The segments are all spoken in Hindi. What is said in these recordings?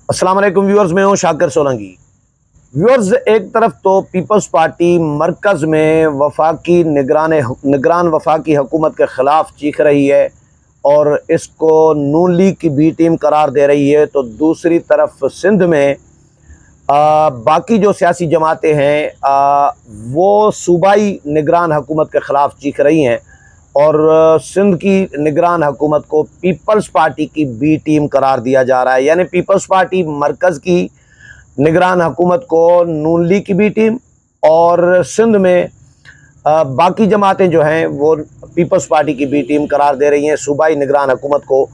अस्सलाम वालेकुम व्यूअर्स, मैं हूं शाकिर सोलंकी। व्यूअर्स, एक तरफ तो पीपल्स पार्टी मरकज़ में निगरान वफाकी हुकूमत के ख़िलाफ़ चीख रही है और इसको नून लीग की बी टीम करार दे रही है, तो दूसरी तरफ सिंध में बाकी जो सियासी जमातें हैं वो सूबाई निगरान हुकूमत के ख़िलाफ़ चीख रही हैं और सिंध की निगरान हुकूमत को पीपल्स पार्टी की बी टीम करार दिया जा रहा है। यानी पीपल्स पार्टी मरकज़ की निगरान हुकूमत को नून लीग की बी टीम और सिंध में बाकी जमातें जो हैं वो पीपल्स पार्टी की बी टीम करार दे रही हैं सूबाई निगरान हुकूमत को।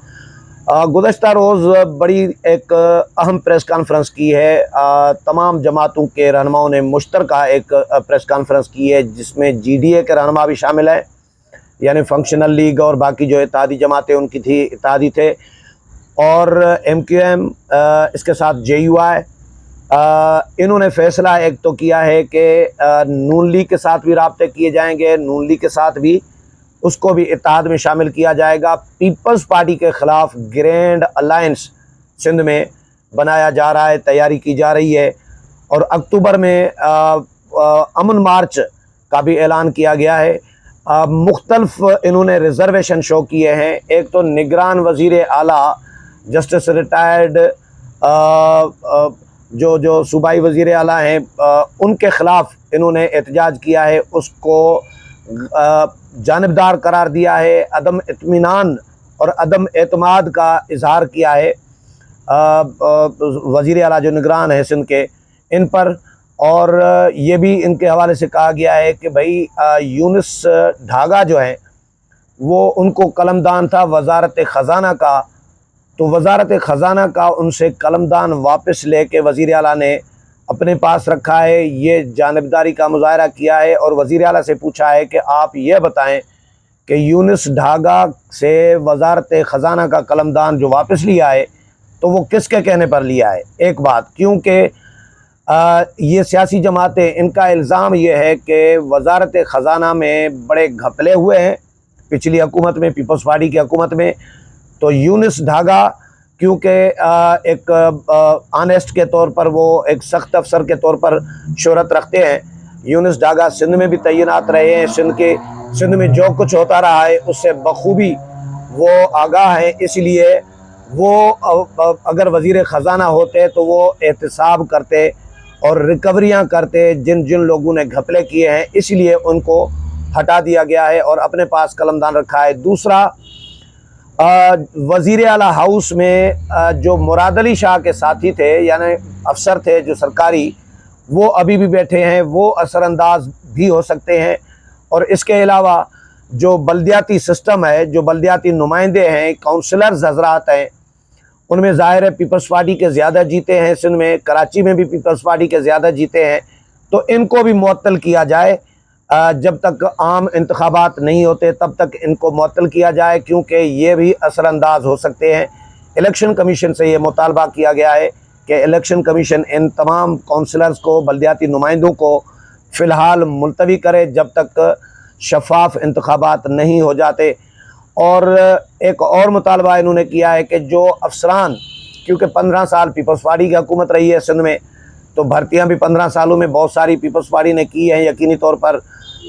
गुज़श्ता रोज़ बड़ी एक अहम प्रेस कॉन्फ्रेंस की है। तमाम जमातों के रहनुमाओं ने मुश्तरका एक प्रेस कॉन्फ्रेंस की है जिसमें GDA के रहनुमा भी शामिल हैं, यानी फंक्शनल लीग और बाकी जो इत्तेहादी जमातें उनकी थी इत्तेहादी थे, और MQM, इसके साथ JUI। इन्होंने फ़ैसला एक तो किया है कि नून लीग के साथ भी राब्ते किए जाएंगे, नून लीग के साथ भी उसको भी इत्तेहाद में शामिल किया जाएगा। पीपल्स पार्टी के ख़िलाफ़ ग्रैंड अलायंस सिंध में बनाया जा रहा है, तैयारी की जा रही है, और अक्टूबर में अमन मार्च का भी ऐलान किया गया है। मुख्तल्फ इन्होंने रिजर्वेशन शो किए हैं। एक तो निगरान वज़ीर आला जस्टिस रिटायर्ड जो सूबाई वज़ीर आला हैं उनके ख़िलाफ़ इन्होंने एहतजाज किया है, उसको जानिबदार करार दिया है, अदम इत्मीनान और अदम एतमाद का इजहार किया है वज़ीर आला जो निगरान है सिंध के इन पर। और ये भी इनके हवाले से कहा गया है कि भाई यूनुस ढागा जो है वो उनको कलमदान था वज़ारत ख़ज़ाना का, तो वज़ारत ख़ज़ाना का उनसे कलमदान वापस लेके वज़ीर आला ने अपने पास रखा है। ये जानिबदारी का मुज़ाहरा किया है और वज़ीर आला से पूछा है कि आप ये बताएं कि यूनुस ढागा से वज़ारत ख़ज़ाना का कलमदान जो वापस लिया है तो वो किसके कहने पर लिया है। एक बात, क्योंकि ये सियासी जमातें, इनका इल्ज़ाम ये है कि वज़ारत ख़ज़ाना में बड़े घपले हुए हैं पिछली हुकूमत में, पीपल्स पार्टी की हुकूमत में। तो यूनुस ढागा क्योंकि एक ऑनेस्ट के तौर पर, वो एक सख्त अफसर के तौर पर शोहरत रखते हैं, यूनुस ढागा सिंध में भी तैनात रहे हैं, सिंध में जो कुछ होता रहा है उससे बखूबी वो आगाह हैं। इसलिए वो अगर वज़ीर ख़ज़ाना होते तो वो एहतसाब करते और रिकवरियाँ करते जिन जिन लोगों ने घपले किए हैं, इसलिए उनको हटा दिया गया है और अपने पास कलमदान रखा है। दूसरा, वज़ीर आला हाउस में जो मुराद अली शाह के साथी थे, यानी अफसर थे जो सरकारी, वो अभी भी बैठे हैं, वो असरअंदाज भी हो सकते हैं। और इसके अलावा जो बल्दियाती सिस्टम है, जो बल्दियाती नुमाइंदे हैं, काउंसलर्स हजरात हैं, उनमें ज़ाहिर है पीपल्स पार्टी के ज़्यादा जीते हैं सिंध में, कराची में भी पीपल्स पार्टी के ज़्यादा जीते हैं, तो इनको भी मुअत्तल किया जाए। जब तक आम इंतखाबात नहीं होते तब तक इनको मुअत्तल किया जाए, क्योंकि ये भी असरअंदाज हो सकते हैं। इलेक्शन कमीशन से ये मुतालबा किया गया है कि इलेक्शन कमीशन इन तमाम काउंसलर्स को, बल्दियाती नुमाइंदों को फ़िलहाल मुलतवी करे जब तक शफाफ इंतखाबात नहीं हो जाते। और एक और मुतालबा इन्होंने किया है कि जो अफसरान, क्योंकि 15 साल पीपल्स पार्टी की हुकूमत रही है सिंध में, तो भर्तियां भी 15 सालों में बहुत सारी पीपल्स पार्टी ने की हैं यकीनी तौर पर।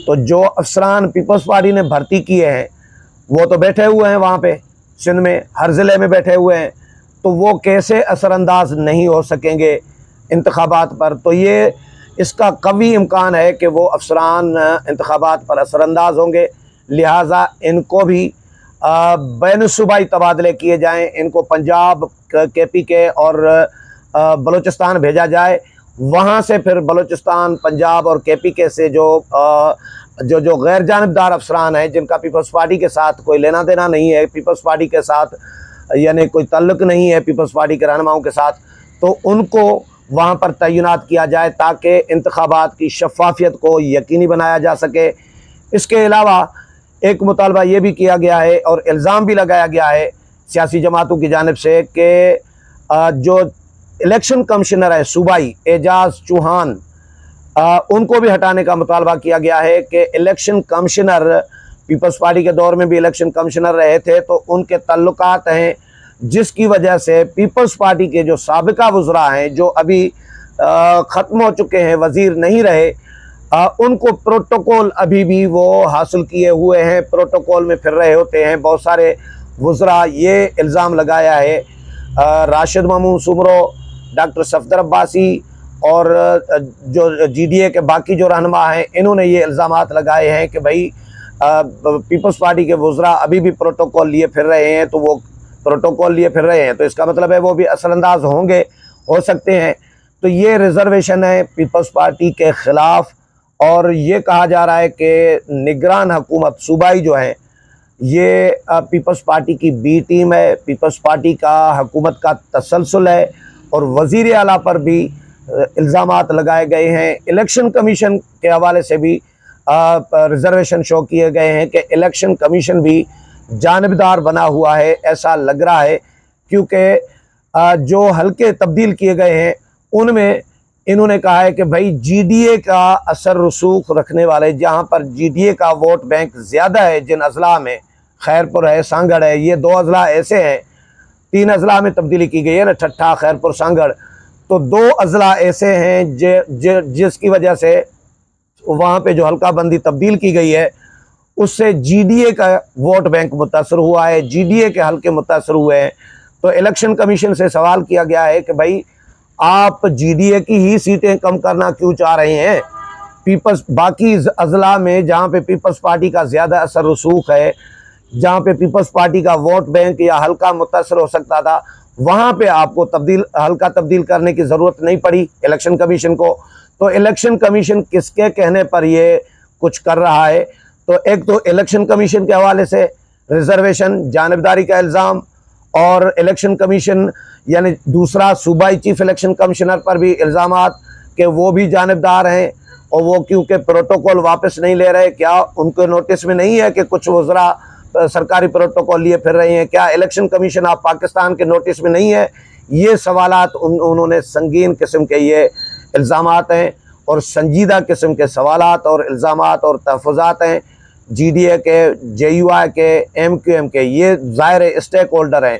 तो जो अफसरान पीपल्स पार्टी ने भर्ती किए हैं वो तो बैठे हुए हैं वहाँ पे सिंध में, हर ज़िले में बैठे हुए हैं, तो वो कैसे असरअंदाज नहीं हो सकेंगे इंतखाबात पर। तो ये इसका कवी इम्कान है कि वो अफसरान इंतखाबात पर असरअंदाज होंगे, लिहाजा इनको भी बैन सूबाई तबादले किए जाएँ, इनको पंजाब, KPK और बलूचिस्तान भेजा जाए। वहाँ से फिर बलूचिस्तान, पंजाब और KPK से जो गैर जानिबदार अफसरान हैं, जिनका पीपल्स पार्टी के साथ कोई लेना देना नहीं है, पीपल्स पार्टी के साथ यानी कोई तल्लुक़ नहीं है पीपल्स पार्टी के रहनुमाओं के साथ, तो उनको वहाँ पर तैनात किया जाए ताकि इंतखाबात की शफाफियत को यकीनी बनाया जा सके। इसके अलावा एक मुतालबा ये भी किया गया है और इल्ज़ाम भी लगाया गया है सियासी जमातों की जानिब से कि जो इलेक्शन कमिश्नर है सूबाई, एजाज चौहान, उनको भी हटाने का मुतालबा किया गया है कि इलेक्शन कमिश्नर पीपल्स पार्टी के दौर में भी इलेक्शन कमिश्नर रहे थे, तो उनके ताल्लुकात हैं जिसकी वजह से पीपल्स पार्टी के जो साबिका वज़रा हैं, जो अभी ख़त्म हो चुके हैं, वज़ीर नहीं रहे, उनको प्रोटोकॉल अभी भी वो हासिल किए हुए हैं, प्रोटोकॉल में फिर रहे होते हैं। बहुत सारे वज़रा ये इल्ज़ाम लगाया है, राशिद महमूद सुमरो, डॉक्टर सफदर अब्बासी और जो GDA के बाकी जो रहनुमा हैं, इन्होंने ये इल्ज़ामात लगाए हैं कि भाई पीपल्स पार्टी के वज़रा अभी भी प्रोटोकॉल लिए फिर रहे हैं। तो वो प्रोटोकॉल लिए फिर रहे हैं तो इसका मतलब है वो भी असरअंदाज होंगे, हो सकते हैं। तो ये रिजर्वेशन है पीपल्स पार्टी के ख़िलाफ़, और ये कहा जा रहा है कि निगरान हुकूमत सूबाई जो है ये पीपल्स पार्टी की बी टीम है, पीपल्स पार्टी का हुकूमत का तसलसल है, और वज़ीर आला पर भी इल्ज़ामात लगाए गए हैं। इलेक्शन कमीशन के हवाले से भी रिजर्वेशन शो किए गए हैं कि इलेक्शन कमीशन भी जानिबदार बना हुआ है, ऐसा लग रहा है, क्योंकि जो हल्के तब्दील किए गए हैं उनमें इन्होंने कहा है कि भाई GDA का असर रसूख रखने वाले, जहाँ पर GDA का वोट बैंक ज़्यादा है, जिन अजला में खैरपुर है, सांगड़ है, ये 2 अजला ऐसे हैं, 3 अजला में तब्दीली की गई है ना, ठट्ठा, खैरपुर, सांगड़, तो 2 अजला ऐसे हैं जिसकी वजह से वहाँ पे जो हल्का बंदी तब्दील की गई है उससे GDA का वोट बैंक मुतासर हुआ है, GDA के हल्के मुतासर हुए हैं। तो इलेक्शन कमीशन से सवाल किया गया है कि भाई आप GDA की ही सीटें कम करना क्यों चाह रहे हैं? पीपल्स बाकी अजला में जहाँ पे पीपल्स पार्टी का ज़्यादा असर रसूख है, जहाँ पे पीपल्स पार्टी का वोट बैंक या हल्का मुतासर हो सकता था, वहाँ पे आपको हल्का तब्दील करने की ज़रूरत नहीं पड़ी इलेक्शन कमीशन को। तो इलेक्शन कमीशन किसके कहने पर ये कुछ कर रहा है? तो एक तो इलेक्शन कमीशन के हवाले से रिजर्वेशन, जानिबदारी का इल्ज़ाम, और इलेक्शन कमीशन यानी दूसरा सूबाई चीफ इलेक्शन कमिश्नर पर भी इल्ज़ामात कि वो भी जानिबदार हैं, और वो क्योंकि प्रोटोकॉल वापस नहीं ले रहे, क्या उनके नोटिस में नहीं है कि कुछ वज़रा सरकारी प्रोटोकॉल लिए फिर रहे हैं? क्या इलेक्शन कमीशन आप पाकिस्तान के नोटिस में नहीं है? ये सवालात उन्होंने संगीन किस्म के ये इल्ज़ामात हैं, और संजीदा किस्म के सवालात और इल्ज़ामात और तहफ़्फ़ुज़ात हैं। GDA के, JUI के, MQM के, ये ज़ाहिर स्टेक होल्डर हैं।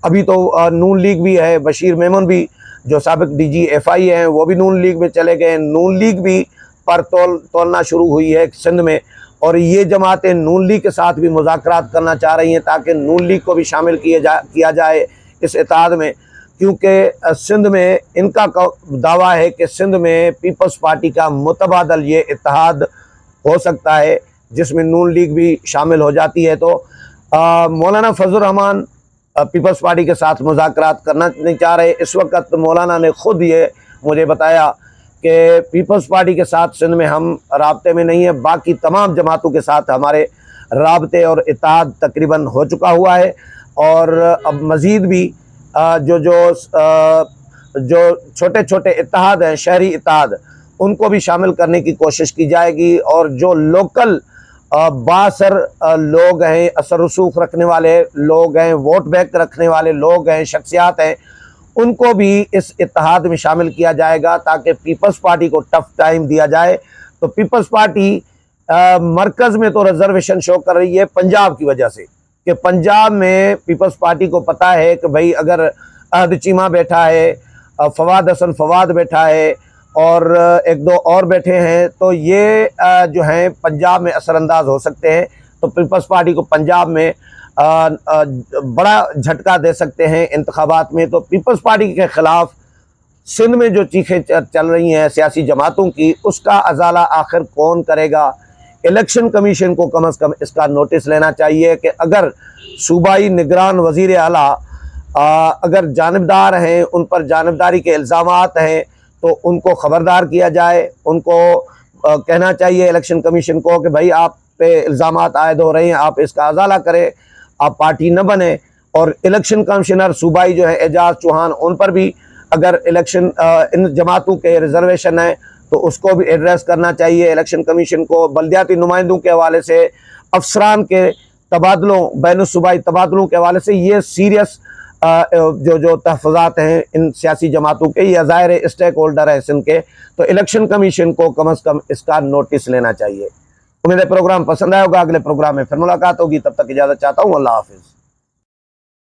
अभी तो नून लीग भी है, बशीर मेमन भी जो साबिक़ DG FI हैं वो भी नून लीग में चले गए। नून लीग भी पर तोलना शुरू हुई है सिंध में, और ये जमातें नून लीग के साथ भी मुज़ाकरात करना चाह रही हैं ताकि नून लीग को भी शामिल किया जाए इस इत्तेहाद में, क्योंकि सिंध में इनका दावा है कि सिंध में पीपल्स पार्टी का मुतबादल ये इत्तेहाद हो सकता है जिसमें नून लीग भी शामिल हो जाती है। तो मौलाना फजल रहमान पीपल्स पार्टी के साथ मुज़ाकरात करना नहीं चाह रहे। इस वक्त मौलाना ने ख़ुद ये मुझे बताया कि पीपल्स पार्टी के साथ सिंध में हम राब्ते में नहीं है, बाकी तमाम जमातों के साथ हमारे राब्ते और इत्तेहाद तकरीबन हो चुका हुआ है, और अब मज़ीद भी जो छोटे छोटे इत्तेहाद हैं, शहरी इत्तेहाद, उनको भी शामिल करने की कोशिश की जाएगी, और जो लोकल बासर लोग हैं, असर रसूख रखने वाले लोग हैं, वोट बैंक रखने वाले लोग हैं, शख्सियात हैं, उनको भी इस इत्तेहाद में शामिल किया जाएगा ताकि पीपल्स पार्टी को टफ टाइम दिया जाए। तो पीपल्स पार्टी मरकज़ में तो रिजर्वेशन शो कर रही है पंजाब की वजह से, कि पंजाब में पीपल्स पार्टी को पता है कि भाई अगर अहद चीमा बैठा है, फवाद हसन फवाद बैठा है, और 1-2 और बैठे हैं, तो ये जो हैं पंजाब में असरअंदाज हो सकते हैं। तो पीपल्स पार्टी को पंजाब में बड़ा झटका दे सकते हैं इंतखाबात में। तो पीपल्स पार्टी के ख़िलाफ़ सिंध में जो चीखें चल रही हैं सियासी जमातों की, उसका अजाला आखिर कौन करेगा? इलेक्शन कमीशन को कम से कम इसका नोटिस लेना चाहिए कि अगर सूबाई निगरान वज़ीर आला अगर जानिबदार हैं, उन पर जानिबदारी के इल्ज़ामात हैं, तो उनको ख़बरदार किया जाए। उनको कहना चाहिए इलेक्शन कमीशन को कि भाई आप पे इल्ज़ामात आयद हो रहे हैं, आप इसका अजाला करें, आप पार्टी न बने। और इलेक्शन कमिश्नर सूबाई जो है एजाज चौहान, उन पर भी अगर इलेक्शन इन जमातों के रिजर्वेशन है तो उसको भी एड्रेस करना चाहिए इलेक्शन कमीशन को। बल्दियाती नुमाइंदों के हवाले से, अफसरान के तबादलों, बैन सूबाई तबादलों के हवाले से ये सीरियस जो तहफ़्फ़ुज़ात हैं इन सियासी जमातों के, ये ज़ाहिर स्टेक होल्डर है सिंध के, तो इलेक्शन कमीशन को कम से कम इसका नोटिस लेना चाहिए। उम्मीद है प्रोग्राम पसंद आया होगा। अगले प्रोग्राम में फिर मुलाकात होगी, तब तक इजाज़त चाहता हूँ। अल्लाह हाफ़िज़।